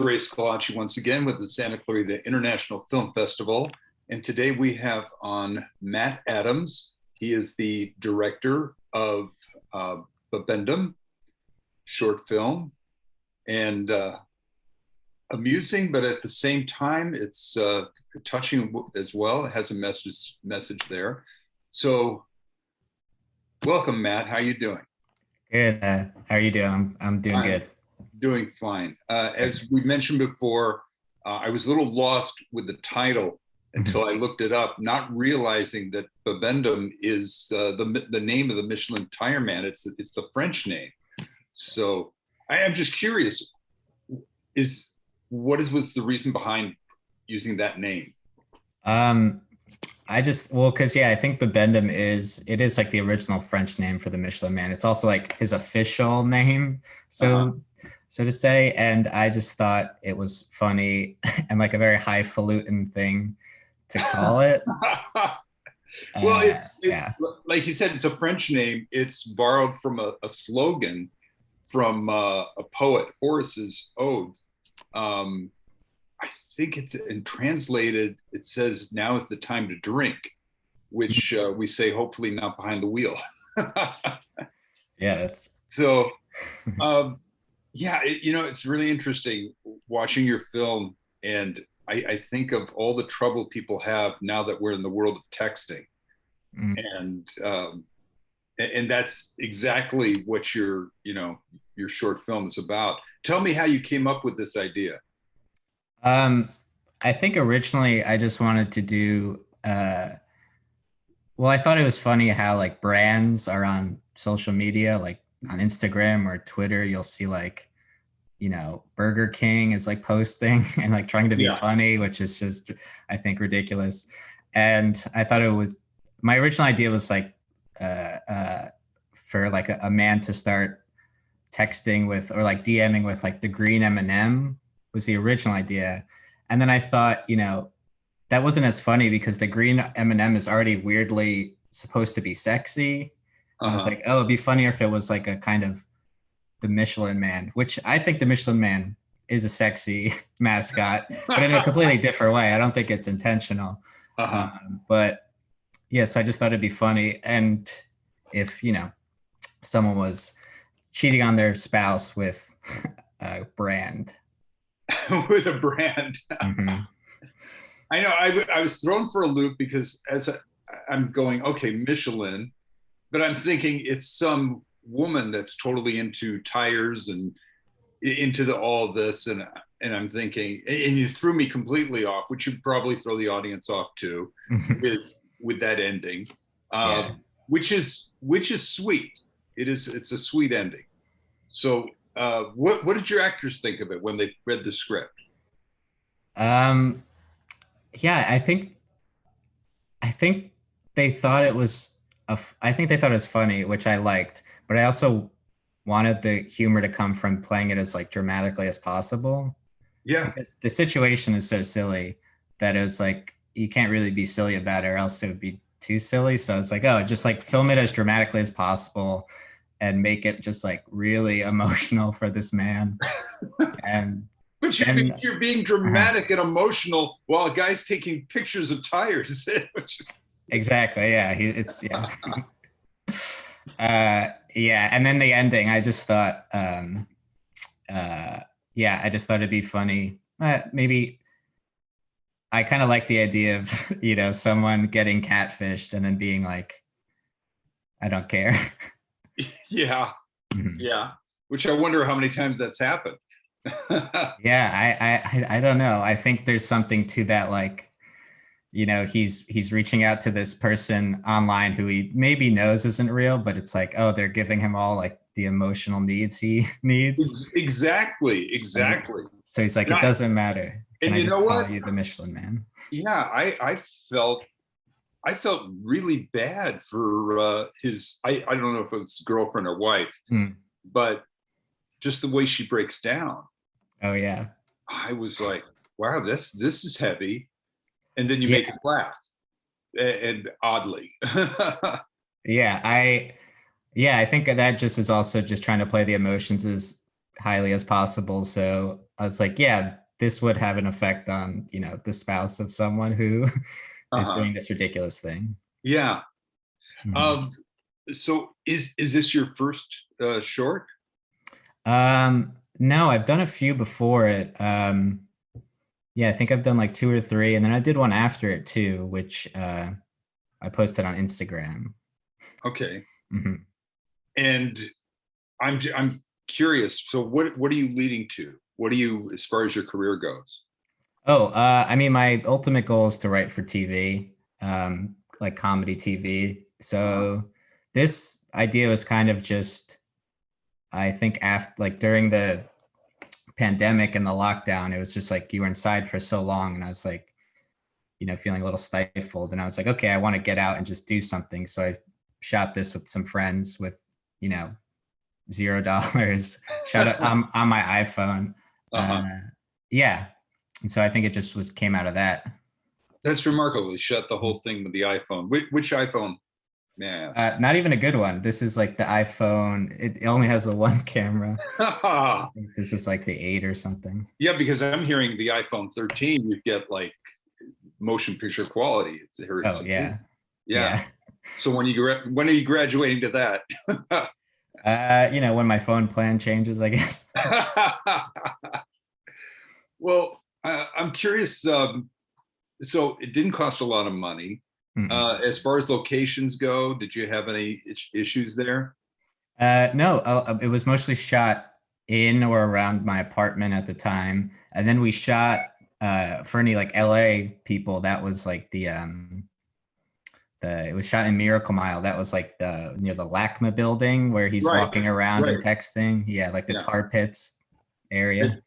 Schillaci once again with the Santa Clarita International Film Festival. And today we have on Matt Adams. He is the director of Bibendum, short film, and amusing, but at the same time, it's touching as well. It has a message there. So welcome, Matt. How are you doing? Good. How are you doing? I'm doing good. Doing fine. As we mentioned before, I was a little lost with the title until I looked it up, not realizing that Bibendum is the name of the Michelin tire man. It's the French name. So I am just curious, what's the reason behind using that name? Because I think Bibendum is like the original French name for the Michelin Man. It's also like his official name, so to say. And I just thought it was funny and like a very highfalutin thing to call it. Well, it's like you said, it's a French name. It's borrowed from a slogan from a poet, Horace's Ode. I think it's translated, it says, "Now is the time to drink," which we say, hopefully not behind the wheel. Yeah, that's so. It's really interesting watching your film, and I think of all the trouble people have now that we're in the world of texting, and that's exactly what your short film is about. Tell me how you came up with this idea. I think originally I just wanted to do, I thought it was funny how like brands are on social media, like on Instagram or Twitter, you'll see like, Burger King is like posting and like trying to be funny, which is just, I think, ridiculous. And I thought my original idea was like, for like a man to start texting with, or like DMing with like the green M&M was the original idea. And then I thought, that wasn't as funny because the green M&M is already weirdly supposed to be sexy. I was like, oh, it'd be funnier if it was like a kind of the Michelin Man, which I think the Michelin Man is a sexy mascot, but in a completely different way. I don't think it's intentional. But yes, I just thought it'd be funny. And if, someone was cheating on their spouse with a brand. With a brand. I know I was thrown for a loop because I'm going, okay, Michelin, but I'm thinking it's some woman that's totally into tires and into all this, and I'm thinking, and you threw me completely off, which you'd probably throw the audience off too, with that ending, which is sweet. It's a sweet ending. So what did your actors think of it when they read the script? I think they thought it was funny, which I liked, but I also wanted the humor to come from playing it as like dramatically as possible. Yeah. Because the situation is so silly that it was like, you can't really be silly about it or else it would be too silly. So it's like, oh, just like film it as dramatically as possible and make it just like really emotional for this man. But you're being dramatic and emotional while a guy's taking pictures of tires. Exactly. Yeah. And then the ending, I just thought, I just thought it'd be funny. Maybe I kind of like the idea of, someone getting catfished and then being like, I don't care. Yeah. Yeah. Which I wonder how many times that's happened. I don't know. I think there's something to that, like, he's reaching out to this person online who he maybe knows isn't real, but it's like, oh, they're giving him all like the emotional needs he needs. Exactly. So he's like, it doesn't matter. And I just call you the Michelin Man? Yeah, I felt really bad for his. I don't know if it's girlfriend or wife, but just the way she breaks down. Oh yeah. I was like, wow, this is heavy. And then you make it laugh. And oddly. I think that just is also just trying to play the emotions as highly as possible. So I was like, yeah, this would have an effect on, the spouse of someone who is Uh-huh. doing this ridiculous thing. Yeah. Mhm. Um, so is this your first short? No, I've done a few before it. Yeah, I think I've done like two or three, and then I did one after it too, which I posted on Instagram. Okay. Mhm. And I'm curious. So what are you leading to? What do you, as far as your career goes? Oh, I mean, my ultimate goal is to write for TV, like comedy TV. Uh-huh. So this idea was kind of just, I think, after like during the pandemic and the lockdown, it was just like you were inside for so long, and I was like, feeling a little stifled, and I was like, okay, I want to get out and just do something. So I shot this with some friends with, you know, $0. Shot it on my iPhone. Uh-huh. Yeah, and so I think it just came out of that. That's remarkable. You shut the whole thing with the iPhone. Which iPhone? Man. Not even a good one. This is like the iPhone. It only has the one camera. I think this is like the 8 or something. Yeah, because I'm hearing the iPhone 13, you get like motion picture quality. It's Oh amazing. yeah, Yeah. yeah. So when are you graduating to that? When my phone plan changes, I guess. Well, I'm curious. So it didn't cost a lot of money. Mm-mm. As far as locations go, did you have any issues there? No, it was mostly shot in or around my apartment at the time, and then we shot for any like LA people. That was like the it was shot in Miracle Mile. That was like the near the LACMA building where he's Right, walking around and right. texting. Yeah, like the Yeah. tar pits area.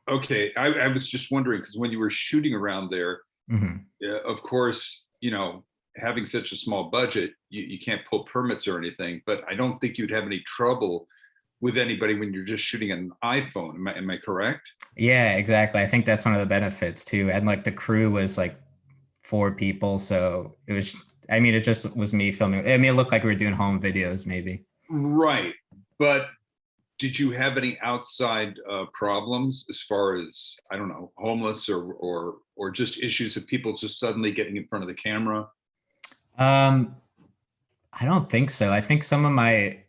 Okay. I was just wondering because when you were shooting around there, Hmm. of course, having such a small budget, you can't pull permits or anything, but I don't think you'd have any trouble with anybody when you're just shooting an iPhone. Am I correct? Yeah, exactly. I think that's one of the benefits too. And like the crew was like 4 people, so it was. I mean, it just was me filming. I mean, it looked like we were doing home videos, maybe. Right. But did you have any outside problems as far as, I don't know, homeless or just issues of people just suddenly getting in front of the camera? Um, I don't think so. I think some of my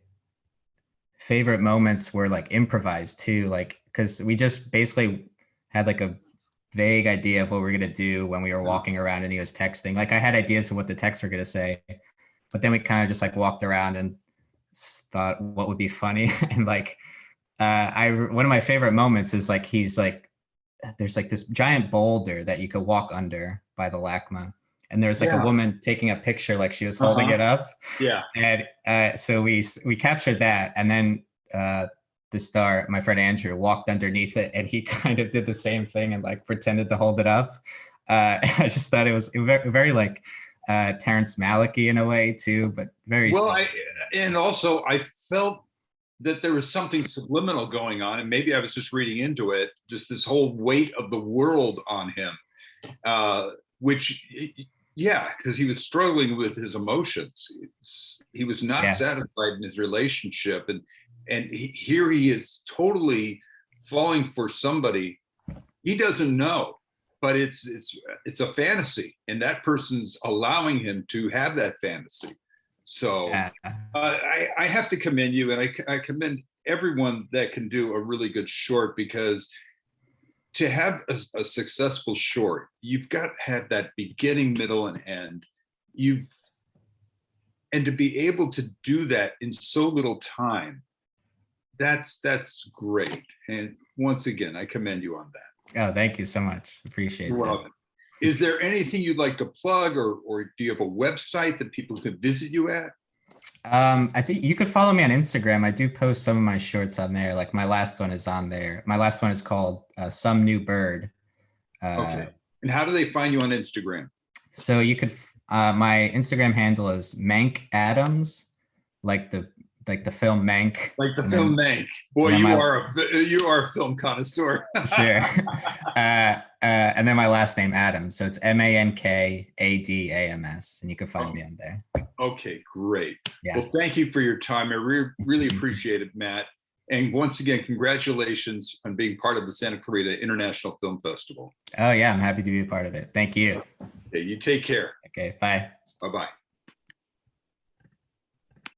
favorite moments were like improvised too, like because we just basically had like a vague idea of what we were gonna do when we were walking around and he was texting. Like I had ideas of what the texts were gonna say, but then we kind of just like walked around and thought what would be funny and like I one of my favorite moments is like he's like there's like this giant boulder that you could walk under by the LACMA. And there's like a Yeah. woman taking a picture like she was holding Uh-huh. it up. Yeah. And so we captured that. And then the star, my friend Andrew, walked underneath it and he kind of did the same thing and like pretended to hold it up. I just thought it was very, very like Terrence Malick-y in a way too, but very Well, silly. and also I felt that there was something subliminal going on, and maybe I was just reading into it, just this whole weight of the world on him, uh, which, yeah, because he was struggling with his emotions. He was not Yeah. satisfied in his relationship, and here he is totally falling for somebody he doesn't know, but it's a fantasy, and that person's allowing him to have that fantasy. So Yeah. I have to commend you, and I commend everyone that can do a really good short, because to have a successful short, you've got to have that beginning, middle, and end. You and to be able to do that in so little time, that's great. And once again, I commend you on that. Oh, thank you so much. You're Appreciate that. welcome. Is there anything you'd like to plug, or do you have a website that people could visit you at? I think you could follow me on Instagram. I do post some of my shorts on there. Like my last one is on there. My last one is called Some New Bird. Uh, Okay. And how do they find you on Instagram? so you could, my Instagram handle is Mank Adams, like the film Mank. Like the And film then, Mank. Boy, and then you are a film connoisseur. sure. And then my last name Adams. So it's MankAdams, and you can find Oh, me on there. okay, great. Yeah. Well, thank you for your time. I really appreciate it, Matt. And once again, congratulations on being part of the Santa Clarita International Film Festival. Oh yeah, I'm happy to be a part of it. Thank you. Okay, you take care. Okay, bye. Bye-bye.